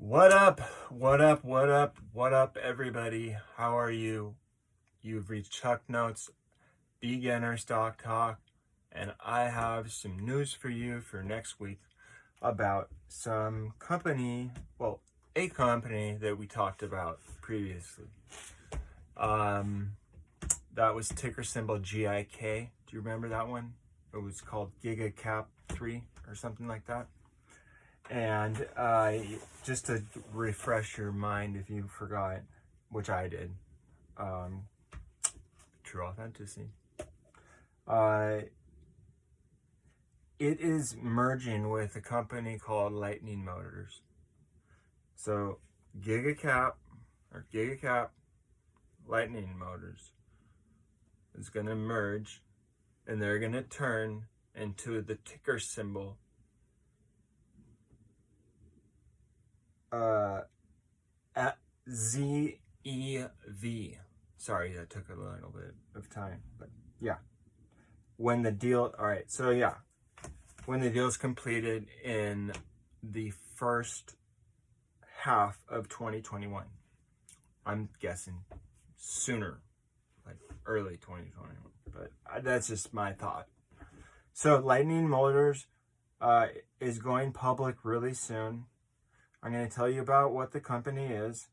What up? What up? What up? What up, everybody? How are you? You've reached Chuck Notes, Beginner Stock Talk, and I have some news for you for next week about some company, a company that we talked about previously. That was ticker symbol GIK. Do you remember that one? It was called GigaCap 3 or something like that. And just to refresh your mind if you forgot, which I did, true authenticity, it is merging with a company called Lightning Motors. So GigaCap Lightning Motors is going to merge, and they're going to turn into the ticker symbol at ZEV. Sorry, that took a little bit of time, but yeah. When the deal is completed in the first half of 2021. I'm guessing sooner, like early 2021, but that's just my thought. So Lightning Motors is going public really soon. I'm going to tell you about what the company is,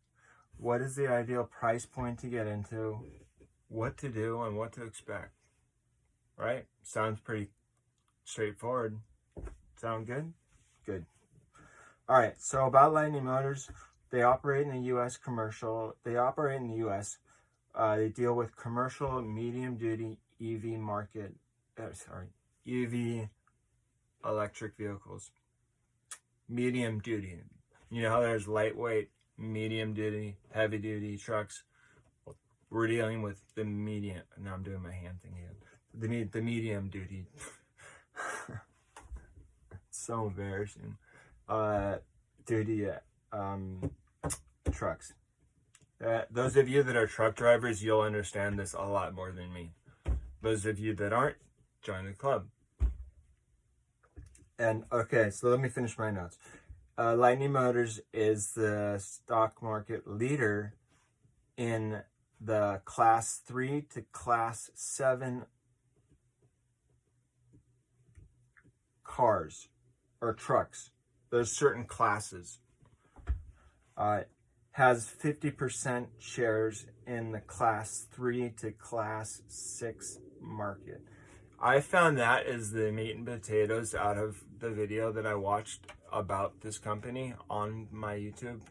what is the ideal price point to get into, what to do, and what to expect. Right? Sounds pretty straightforward. Sound good? Good. All right, so about Lightning Motors, they operate in the U.S. commercial. They operate in the U.S. They deal with commercial medium-duty EV market. EV electric vehicles. Medium duty. You know how there's lightweight, medium duty, heavy duty trucks? We're dealing with the medium. Now I'm doing my hand thing again. The medium duty. So embarrassing. Duty trucks. Those of you that are truck drivers, you'll understand this a lot more than me. Those of you that aren't, join the club. And okay, so let me finish my notes. Lightning Motors is the stock market leader in the class 3 to class 7 cars or trucks. There's certain classes. Has 50% shares in the class 3 to class 6 market. I found that is the meat and potatoes out of the video that I watched about this company on my YouTube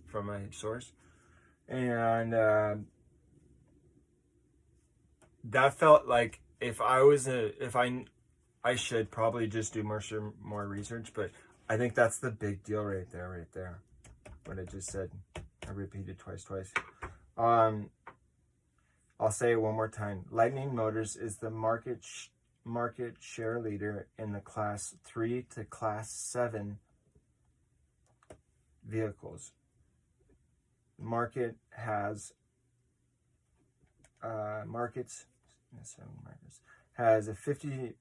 from my source. And that felt like I should probably just do more research, but I think that's the big deal right there. What I just said, I repeated twice. I'll say it one more time. Lightning Motors is the market share leader in the class 3 to class 7 vehicles. Market has has a 50%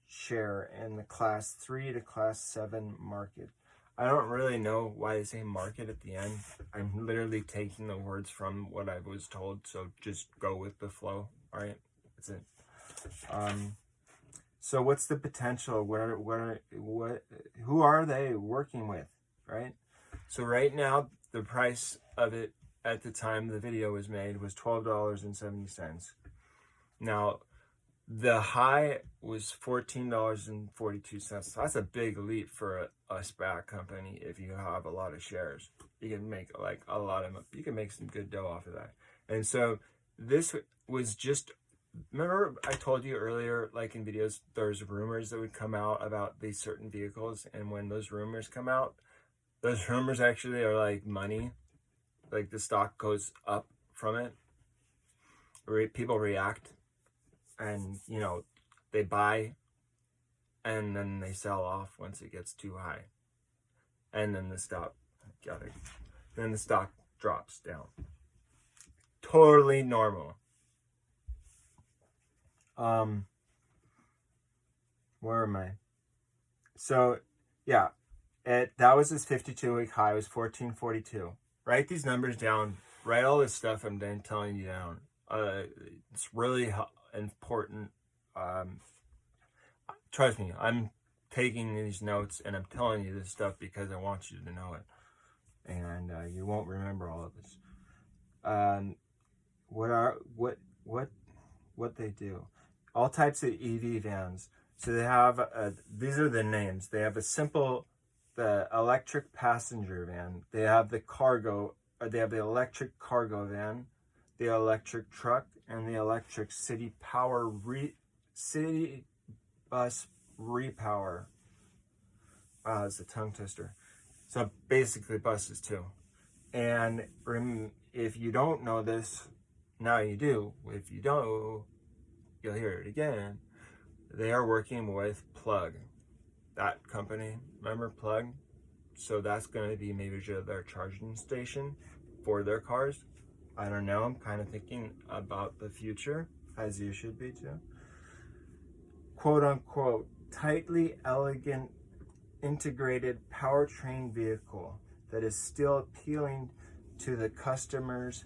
share in the class 3 to class 7 market. I don't really know why they say market at the end. I'm literally taking the words from what I was told, so just go with the flow. All right, that's it. So what's the potential? Who are they working with, right? So right now, the price of it at the time the video was made was $12.70. Now, the high was $14.42. That's a big leap for a Spac company. If you have a lot of shares, you can make you can make some good dough off of that. And so this was just, remember I told you earlier, like in videos, there's rumors that would come out about these certain vehicles. And when those rumors come out, those rumors actually are like money. Like the stock goes up from it. People react. And, they buy and then they sell off once it gets too high. And then the stock drops down. Totally normal. Where am I? So, yeah. That was his 52-week high. It was 1442. Write these numbers down. Write all this stuff I'm telling you down. It's really important. Trust me, I'm taking these notes and I'm telling you this stuff because I want you to know it. And you won't remember all of this. What they do? All types of EV vans. So they have these are the names. They have the electric passenger van. They have the cargo. They have the electric cargo van, the electric truck, and the electric city bus repower. It's a tongue twister. So basically buses too. And if you don't know this, now you do. If you don't, you'll hear it again. They are working with Plug, that company. Remember Plug? So that's going to be maybe their charging station for their cars. I don't know. I'm kind of thinking about the future, as you should be too. Quote unquote, tightly elegant integrated powertrain vehicle that is still appealing to the customers'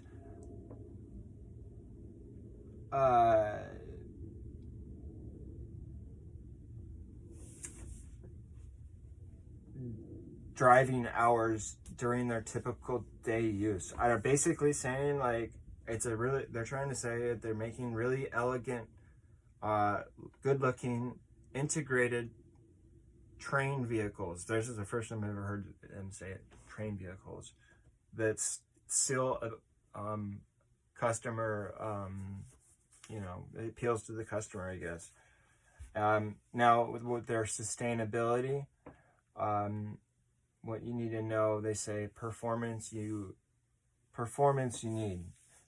driving hours during their typical day use. I'm basically saying like they're trying to say that they're making really elegant, good looking, integrated train vehicles. This is the first time I've ever heard them say it. Train vehicles. That's still customer, it appeals to the customer, I guess. Now with their sustainability, what you need to know, they say performance you need.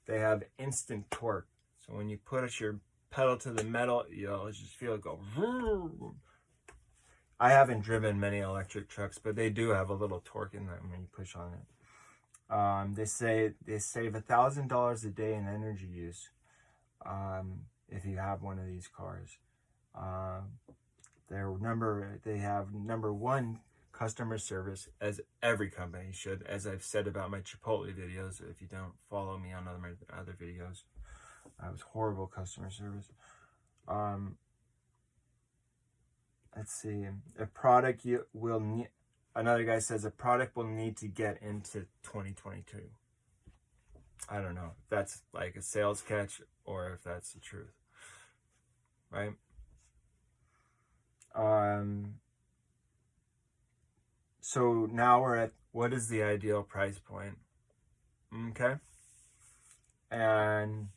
They have instant torque. So when you push your pedal to the metal, you'll just feel it go. Vroom. I haven't driven many electric trucks, but they do have a little torque in them when you push on it. They say they save $1,000 a day in energy use if you have one of these cars. They have number one customer service, as every company should, as I've said about my Chipotle videos. If you don't follow me on other videos, I was horrible customer service. Let's see. Another guy says a product will need to get into 2022. I don't know if that's like a sales catch or if that's the truth, right? So now we're at what is the ideal price point? Okay. And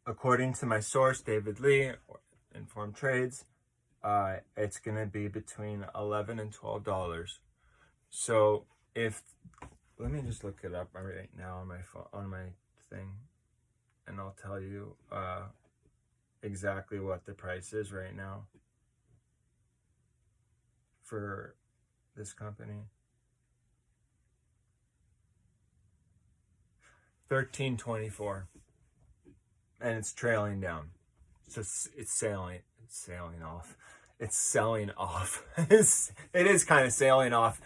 according to my source, David Lee, Informed Trades, it's going to be between $11 and $12. So let me just look it up right now on my phone, on my thing, and I'll tell you exactly what the price is right now for this company. $13.24, and it's trailing down. So it's sailing off. It's selling off. It is kind of sailing off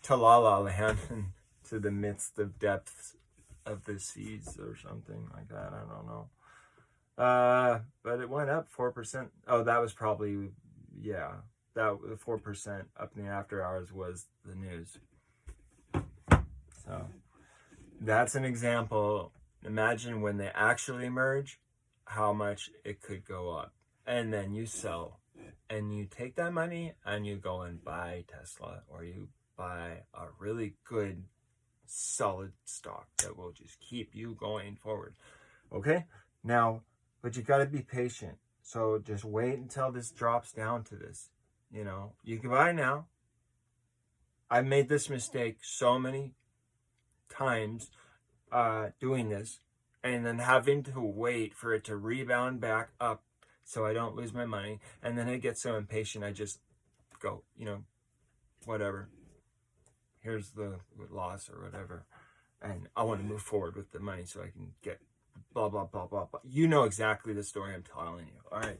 to La La Land and to the midst of depths of the seas or something like that. I don't know. But it went up 4%. Oh, that was probably, yeah. That 4% up in the after hours was the news. So that's an example. Imagine when they actually merge, how much it could go up. And then you sell. And you take that money and you go and buy Tesla, or you buy a really good, solid stock that will just keep you going forward. Okay? Now, but you got to be patient. So just wait until this drops down to this. You know, you can buy now. I've made this mistake so many times doing this, and then having to wait for it to rebound back up so I don't lose my money. And then I get so impatient, I just go, whatever. Here's the loss or whatever. And I want to move forward with the money so I can get blah, blah, blah, blah, blah. You know exactly the story I'm telling you. All right.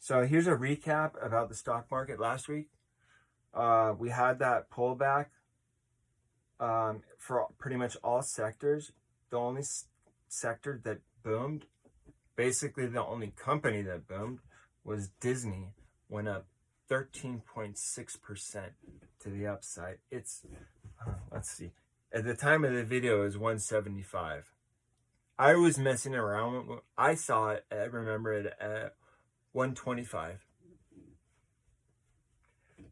So here's a recap about the stock market last week. We had that pullback for pretty much all sectors. The only sector that boomed, basically the only company that boomed, was Disney. Went up 13.6% to the upside. It's, let's see, at the time of the video it was 175. I was messing around. I saw it, I remember it at 125.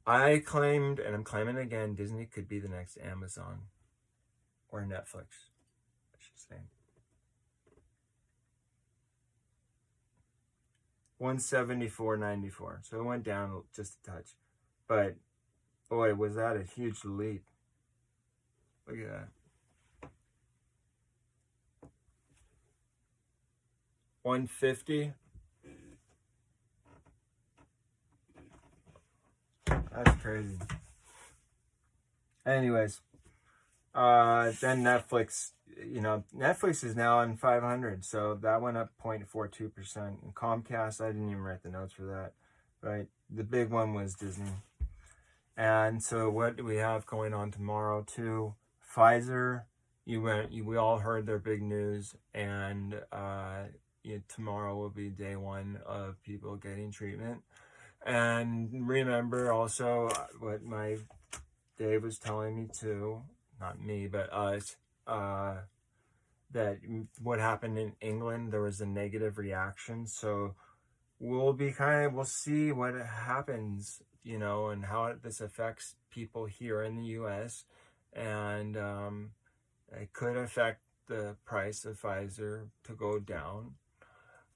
I claimed, and I'm claiming again, Disney could be the next Amazon or Netflix, I should say. 174.94. So it went down just a touch. But boy, was that a huge leap. Look at that. 150. That's crazy. Anyways, then Netflix, Netflix is now on 500, so that went up 0.42%. And Comcast, I didn't even write the notes for that, right? The big one was Disney. And so what do we have going on tomorrow too? Pfizer, we all heard their big news, and tomorrow will be day one of people getting treatment. And remember also what my Dave was telling me too, not me, but us, that what happened in England, there was a negative reaction. So we'll see what happens, and how this affects people here in the US. And it could affect the price of Pfizer to go down,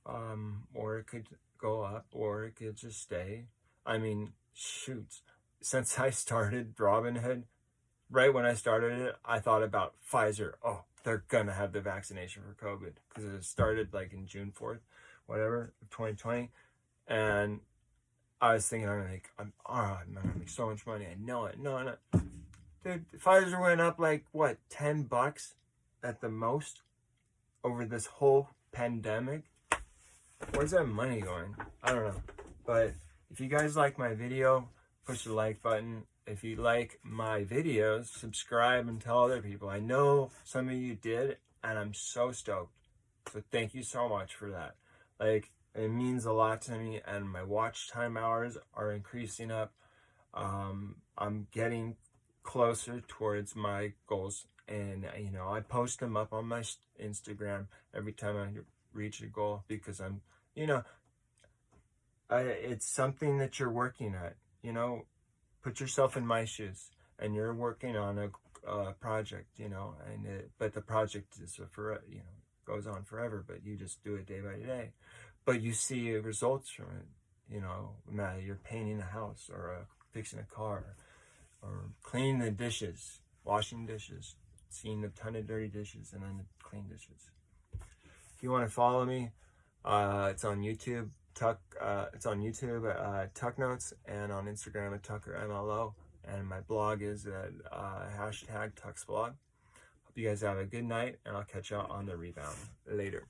or it could go up, or it could just stay. I mean, shoot, since I started Robinhood, right when I started it, I thought about Pfizer. Oh, they're gonna have the vaccination for COVID, because it started like in June 4th, whatever, 2020. And I was thinking, I'm gonna make so much money. I know it. No. Dude, Pfizer went up like, what, $10 at the most over this whole pandemic? Where's that money going? I don't know. But if you guys like my video, push the like button. If you like my videos, subscribe and tell other people. I know some of you did, and I'm so stoked. So thank you so much for that. Like, it means a lot to me, and my watch time hours are increasing up. I'm getting closer towards my goals, and I post them up on my Instagram every time I reach a goal, because I'm, it's something that you're working at. Put yourself in my shoes, and you're working on a project, but the project is goes on forever, but you just do it day by day, but you see results from it. You're painting a house, or fixing a car, or cleaning the dishes, washing dishes, seeing a ton of dirty dishes, and then clean dishes. If you want to follow me, it's on YouTube. Tuck Notes, and on Instagram at TuckerMLO, and my blog is at #TucksBlog. Hope you guys have a good night, and I'll catch y'all on the rebound later.